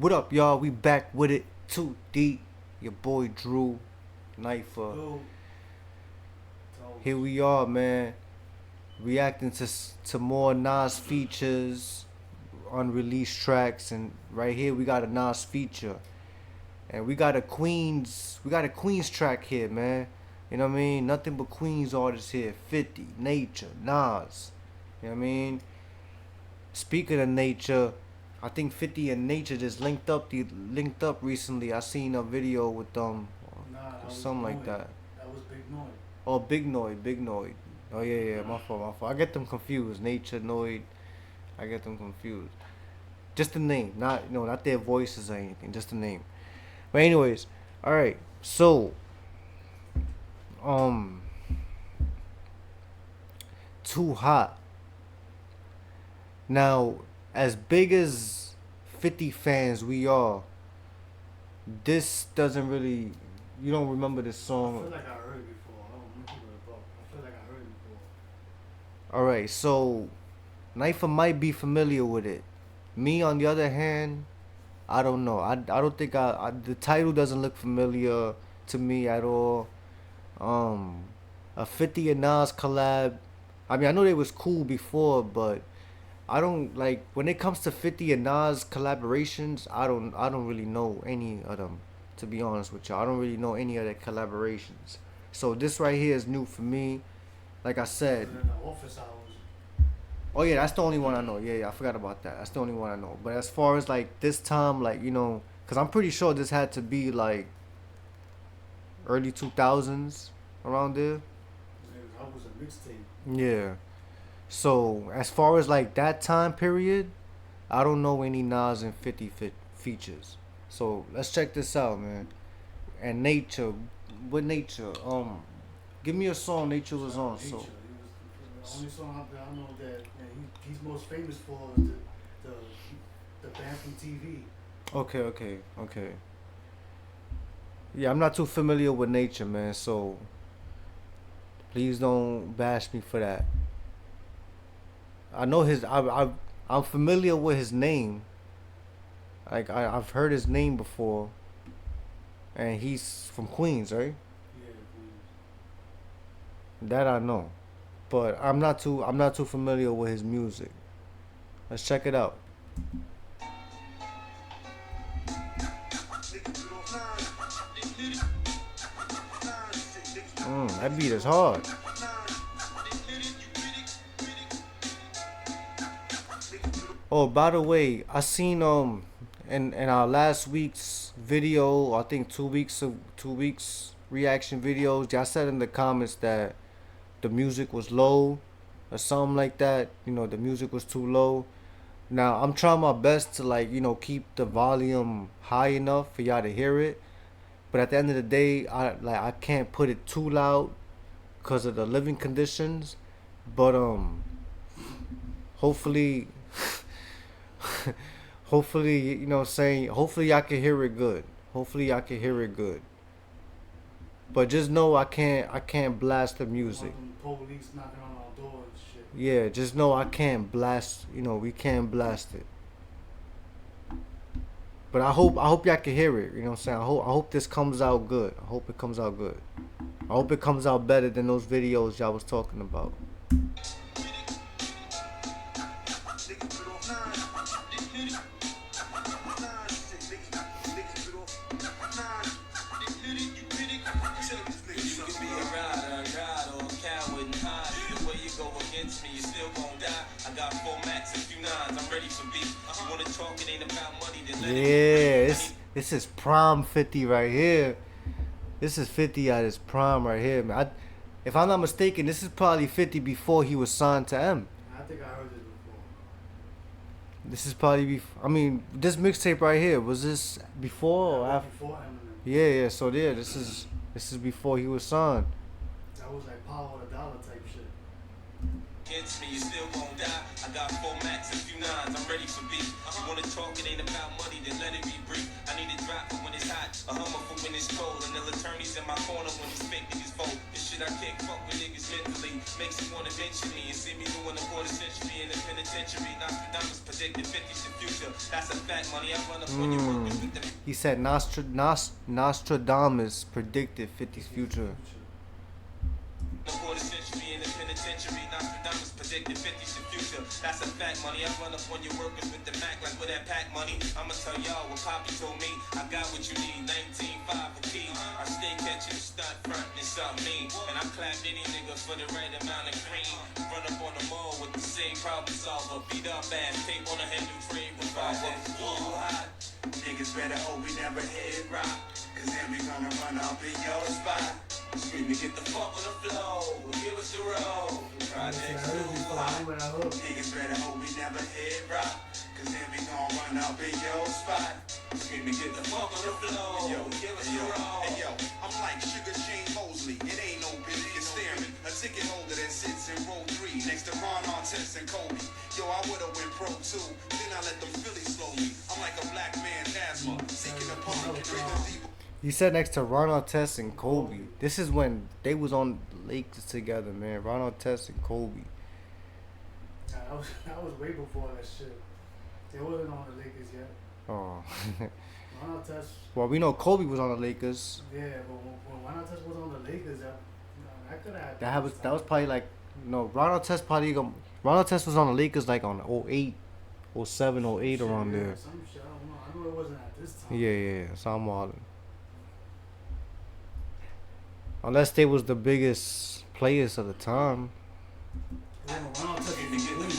What up, y'all? We back with it. Too deep. Your boy Drew, Knifer. Yo, Here toes. we are, man. Reacting to more Nas features, unreleased tracks, and right here we got a Nas feature, and we got a Queens track here, man. You know what I mean? Nothing but Queens artists here. 50, Nature, Nas. You know what I mean? Speaking of Nature, I think 50 and Nature just linked up recently. I seen a video with them, Nah, or that was something like Noid. that. That was Big Noid. Oh, Big Noid. Oh yeah, yeah, my fault, my fault. I get them confused. Nature, Noid, I get them confused. Just the name, not their voices or anything. Just the name. But anyways, all right. So, um, Too Hot. Now, as big as 50 fans we are, this doesn't really. You don't remember this I feel song. like I heard it before. I don't remember it, but I feel like I heard it before. All right, so Knifer might be familiar with it. Me, on the other hand, I don't know. I don't think the title doesn't look familiar to me at all. Um, a 50 and Nas collab. I mean, I know they was cool before, but I don't like when it comes to 50 and Nas collaborations. I don't really know any of them. To be honest with y'all, I don't really know any of their collaborations. So this right here is new for me. Like I said, Other than the office hours. oh yeah, that's the only one I know. Yeah, yeah, I forgot about that. That's the only one I know. But as far as like this time, like cause I'm pretty sure this had to be like early 2000s around there. That was a mixtape. Yeah. So as far as like that time period, I don't know any Nas and 50 features. So let's check this out, man. And Nature, what Nature? Give me a song Nature was on. Nature. So He was the only song I know that he's most famous for is the the band from TV. okay, okay, okay. Yeah, I'm not too familiar with Nature, man. So please don't bash me for that. I know his. I'm familiar with his name. Like I've heard his name before, and he's from Queens, right? Yeah, please. That I know, but I'm not too familiar with his music. Let's check it out. That beat is hard. Oh, by the way, I seen in our last week's video, I think 2 weeks reaction videos, y'all said in the comments that the music was low or something like that. The music was too low. Now I'm trying my best to like keep the volume high enough for y'all to hear it. But at the end of the day, I can't put it too loud because of the living conditions. But hopefully, hopefully saying hopefully y'all can hear it good. Hopefully y'all can hear it good. But just know I can't blast the You don't music. want them police knocking on our door and shit. Yeah, just know I can't blast. We can't blast it. But I hope y'all can hear it. You know what I'm saying? I hope this comes out good. I hope it comes out good. I hope it comes out better than those videos y'all was talking about. Yeah, this is prime 50 right here. This is 50 at his prime right here, man. If I'm not mistaken, this is probably 50 before he was signed to M. I think I heard this before. This is probably I mean, this mixtape right here, was this before or That was after? before Eminem. Yeah, yeah. So yeah, this is before he was signed. That was like Power of the Dollar type shit. Against me, you still won't die. I got 4 Max and few nines, I'm ready for beef. You wanna talk, it ain't about money, then let it be brief. I need a drop for when it's hot, a hummer for when it's cold. And the attorneys in my corner when these fake niggas fold. This shit I can't fuck with niggas mentally. makes you wanna venture me and see me doing a quarter century in the penitentiary. Nostradamus predicted 50's the future. That's a fact, money. I run up on your workers with the He said Nostradamus predicted 50's future. quarter century in the penitentiary. Nostradamus predicted 50's the future. That's a fact, money. I run up on your workers with the Mac like with that pack money. I'ma tell y'all what Poppy told me. I got what you need. 19.5 a key. I stay catching the stunt front and something mean. And I clap any nigga for the right amount of cream. Run up on the mall with the same problem solver. Beat up ass, tape on a handle trade with projects. Too hot. Niggas better hope we never hit rock. Cause then we gonna run up in your spot. Screaming, get the fuck on the flow. Give us the road. Projects too hot. Niggas better hope we never hit rock. Cause then we gon' run up in your spot. Screaming, get the fuck on the flow. Give us the road. Hey yo, I'm like Sugar Shane Mosley. It ain't no bitch, you're staring. A ticket holder that sits in row 3 next to Ron Artest and Kobe. Yo, I would've went pro too. Then I let them Phillies slow me. I'm like a black man's asthma. Seeking a pump. He said next to Ron Artest and Kobe. This is when they was on Lakers together, man. Ron Artest and Kobe. Nah, that was way before that shit. They wasn't on the Lakers yet. Oh. Ron Artest, Well, we know Kobe was on the Lakers. yeah, but when Ron Artest was on the Lakers, that could have. That was probably like Ron Artest was on the Lakers like on 08, 07, 08 around there. Some shit, I don't know. I know it wasn't at this time. Yeah. So I'm wildin'. Unless they was the biggest players of the time. Yeah, Ron Artest was in the league.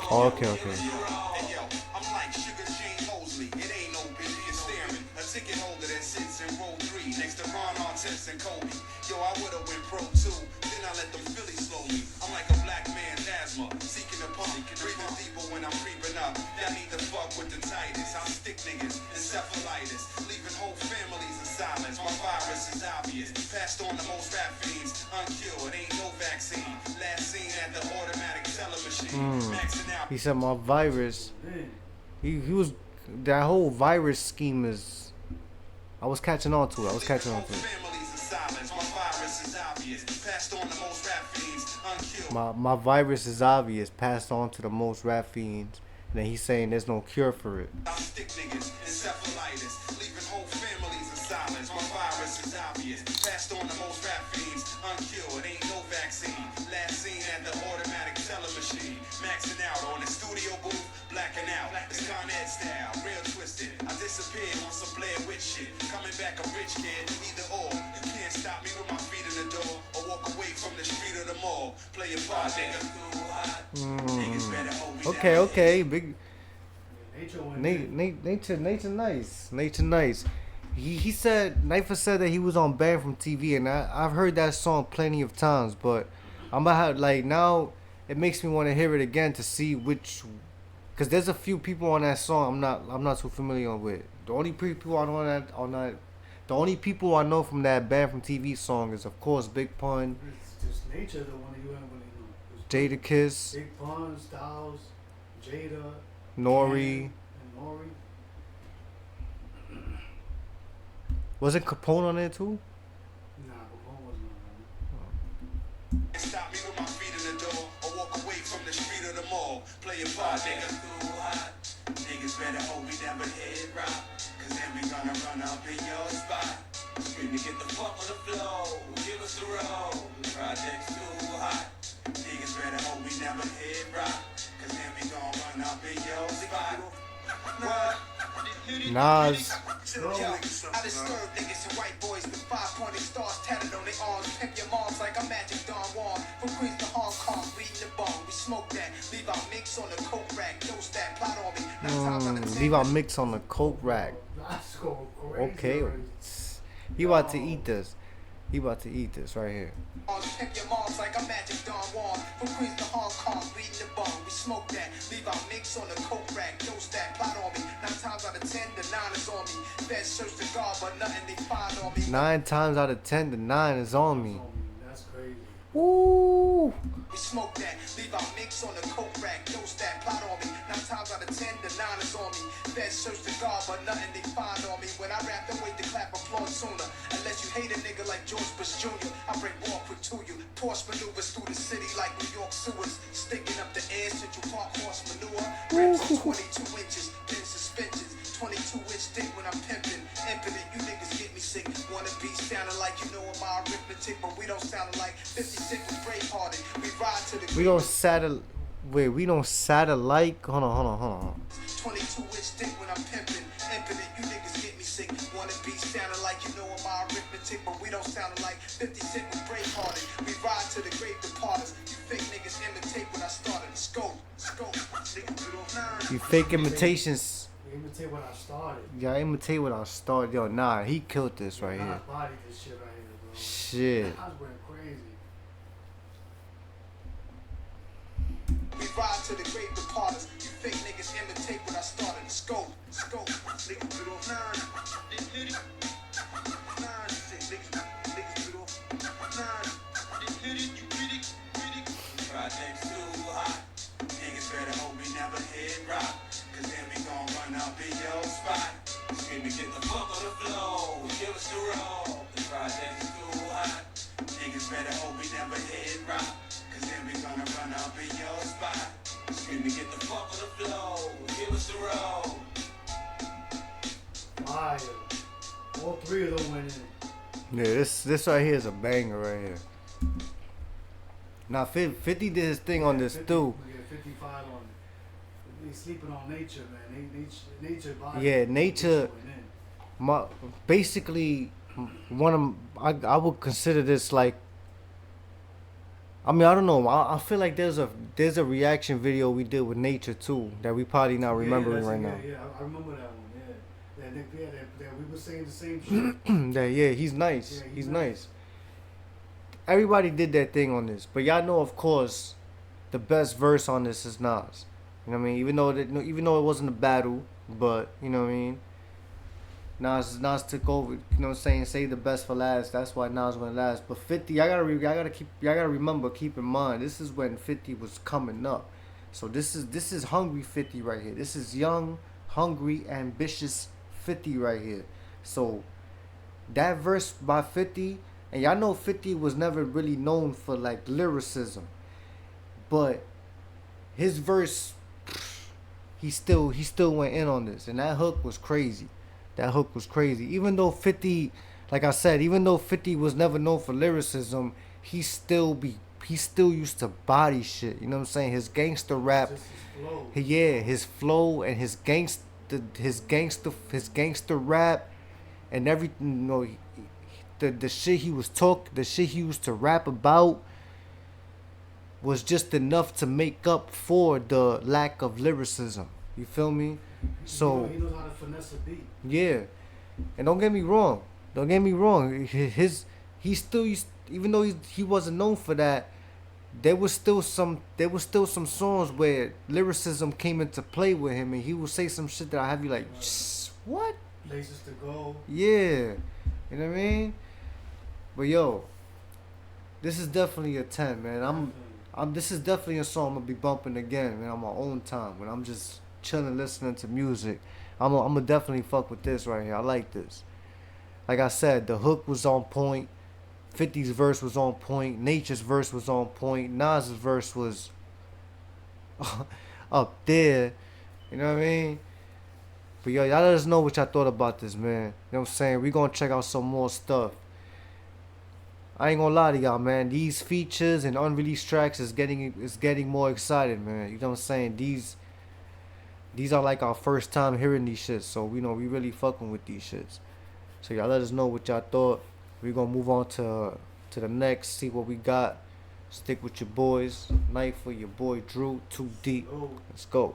Oh, okay. Hey yo, I'm like Sugar Shane Mosley. It ain't no bitch, you're staring. A ticket holder that sits in row 3 next to Ron Artest and Kobe. Yo, I would've went pro too. Then I let them Phillies slow me. I'm like a black man's asthma. Seeking a pump. Breathing deeper when I'm creeping up. Y'all need to fuck with the tightest. I'll stick niggas. Encephalitis. Leaving whole families in silence. My virus is obvious. Passed on to most rap fiends. Uncured. Ain't no vaccine. Last seen at the automatic teller machine. Maxing out. He said my virus. Man, He was that whole virus scheme is. I was catching on to it. Families in silence. My virus is obvious. Passed on to most rap fiends. Uncured. My virus is obvious, passed on to the most rap fiends. And then he's saying there's no cure for it. I'll stick niggas. Encephalitis. Leaving whole families in silence. My virus is obvious. Passed on to most rap fiends. Uncured. Ain't no vaccine. Last seen at the automatic teller machine. Maxing out on the studio booth. Blacking out. It's Con Ed style. Real twisted. I disappeared on some Blair Witch shit. Coming back a rich kid. Either or. You can't stop me with my feet in the door. Or walk away from the street or the mall. Play your part, nigga. Niggas better hope we Okay, big nature went in. nature nice. He said Nypha said that he was on banned from TV, and I've heard that song plenty of times, but I'm about to have, like, now it makes me want to hear it again to see which, because there's a few people on that song I'm not too familiar with. The only people I know the only people I know from that banned from TV song is of course Big Pun, It's just nature, the one that you haven't really know. Jada Kiss, Big Pun, Styles, Jada, Nori. and Nori. Wasn't Capone on there too? Nah, Capone wasn't on that. Stop me with my feet in the door, or walk away from the street or the mall. Play your part, nigga. Too hot. Niggas better hope we never hit rock. Cause then we gonna run up in your spot. Screaming, get the fuck on the flow. Give us the road. Projects too hot. Niggas better hope we never hit rock. Cause then we gonna run up in your spot. What? Nas. Yo, I disturb niggas and white boys with 5-pointed stars tatted on their arms. Pimp your moms like I'm Magic Don Juan. From Queens to Hong Kong, bleeding the bone. We smoke that, leave our mix on the coke rack. Dose that, plot on me. 9 times out of 10. Leave our mix on the coke rack. Let's go crazy. Okay. already. He about to eat this. He about to eat this right here. Pimp your moms like I'm Magic Don Juan. From Queens to Hong Kong, bleeding the bone. We smoke that, leave our mix on the coke rack. Dose that, plot on me. 9 times out of 10, the 9 is on me. Feds search the guard, but nothing they find on me. 9 times out of 10, the 9 is on me. That's crazy. Woo! We smoke that, leave our mix on the coke rack. Dose that, plot on me. 9 times out of 10, the 9 is on me. Feds search the cigar, but nothing they find on me. When I rap, don't wait to clap applause sooner. Unless you hate a nigga like George Bush Jr., I bring war quick to you. Porsche maneuvers through the city like New York sewers. Stinking up the air, Central Park horse manure. Rims 22 inches, thin suspensions. 22-inch dick when I'm pimping. Infinite, you niggas get me sick. Wanna be sounding like you know my arithmetic, but we don't sound alike. 56 was brave-hearted. We ride to the We don't satellite. Wait, we don't satellite. Hold on. 22-inch dick when I'm pimping. Infinite, you niggas get me sick. Wanna be sounding like you know my arithmetic, but we don't sound alike. 56 was brave-hearted. We ride to the grave departers. You fake niggas imitate when I started. Scope. You fake imitations. You imitate what I started. Yeah, I imitate what I started. Yo, nah, he killed this right I here. bodied this shit right here, bro. Shit. I was going crazy. We ride to the grave departers. You fake niggas imitate what I started. Scope. Niggas bit off 9. Niggas bit off 9. Projects too hot. Niggas better hope we never hit rock. Cause then we gon' run up in your spot. Screaming, get the fuck on the floor. Give us the roll. The project's too hot. Niggas better hope we never hit rock. Cause then we gonna run up in your spot. Screaming, get the fuck on the floor. Give us the roll. Fire. All three of them went in. Yeah, this right here is a banger right here. Now 50 did his thing on this 50, too. Yeah, 55 on it. They sleeping on nature, man. Nature body. Yeah, Nature- went in. Basically one of I would consider this like. I mean, I don't know. I feel like there's a reaction video we did with Nature too that we probably not remembering yeah, right now. Yeah, I remember that one. Yeah, that we were saying the same shit. That yeah, he's nice. Yeah, he's nice. Everybody did their thing on this, but y'all know, of course, the best verse on this is Nas. You know what I mean? Even though it wasn't a battle, but you know what I mean. Nas took over. You know what I'm saying? Say the best for last. That's why Nas went last. But 50, y'all gotta remember, keep in mind, this is when 50 was coming up. So this is hungry 50 right here. This is young, hungry, ambitious 50 right here. So that verse by 50, and y'all know 50 was never really known for like lyricism, but his verse, he still went in on this, and that hook was crazy. Even though 50, like I said, even though 50 was never known for lyricism, he still used to body shit. You know what I'm saying? His gangster rap, Just his flow. his flow and his gangster rap and everything. You know, the shit he used to rap about was just enough to make up for the lack of lyricism. You feel me? So he knows how to finesse a beat. yeah, and don't get me wrong. He still used, even though he wasn't known for that, there was still some songs where lyricism came into play with him, and he would say some shit that I have you like, what? Places to go. Yeah, you know what I mean? But yo, this is definitely a 10, man. This is definitely a song I'm gonna be bumping again, man, on my own time when I'm just chilling, listening to music. I'm gonna definitely fuck with this right here. I like this. Like I said, the hook was on point. 50's verse was on point. Nature's verse was on point. Nas's verse was up there. You know what I mean? But yo, y'all let us know what y'all thought about this, man. You know what I'm saying? We gonna check out some more stuff. I ain't gonna lie to y'all, man. These features and unreleased tracks is getting more excited, man. You know what I'm saying? These are like our first time hearing these shits, so we really fucking with these shits. So y'all let us know what y'all thought. We gonna move on to the next, see what we got. Stick with your boys. Knife for your boy Drew. Too deep. Oh. Let's go.